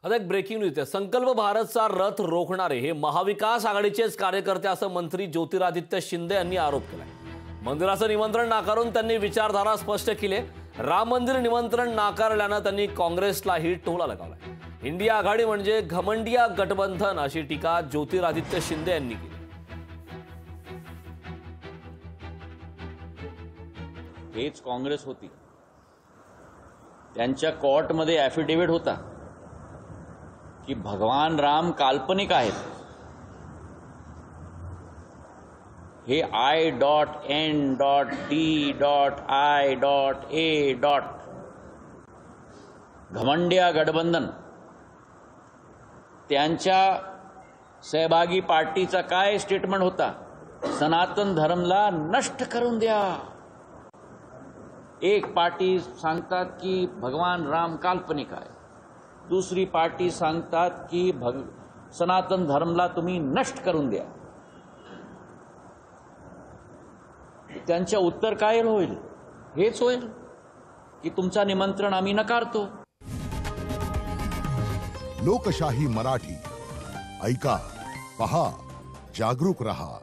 आता एक breaking news आहे। संकल्प भारतचा रथ रोखणारे हे महाविकास आघाडीचेच कार्यकर्ते असं मंत्री ज्योतिरादित्य शिंदे यांनी आरोप केलाय। मंदिराचं निमंत्रण नाकारून त्यांनी विचारधारा स्पष्ट केली। राम मंदिर निमंत्रण नाकारल्यानं त्यांनी काँग्रेसलाही टोला लगावलाय। इंडिया आघाडी म्हणजे घमंडिया गठबंधन अशी टीका ज्योतिरादित्य शिंदे यांनी केली। हेच काँग्रेस होती, त्यांच्या कोर्टमध्ये ॲफिडेव्हिट होता की भगवान राम काल्पनिक आहेत। हे I.N.D.I.A. घमंडिया गठबंधन त्यांच्या सहभागी पार्टीचा काय स्टेटमेंट होता? सनातन धर्मला नष्ट करून द्या। एक पार्टी सांगतात की भगवान राम काल्पनिक आहे, दुसरी पार्टी सांगतात की सनातन धर्मला तुम्ही नष्ट करून द्या। त्यांच्या उत्तर काय होईल? हेच होईल की तुमचा निमंत्रण आम्ही नकारतो। लोकशाही मराठी ऐका, पहा, जागरूक रहा।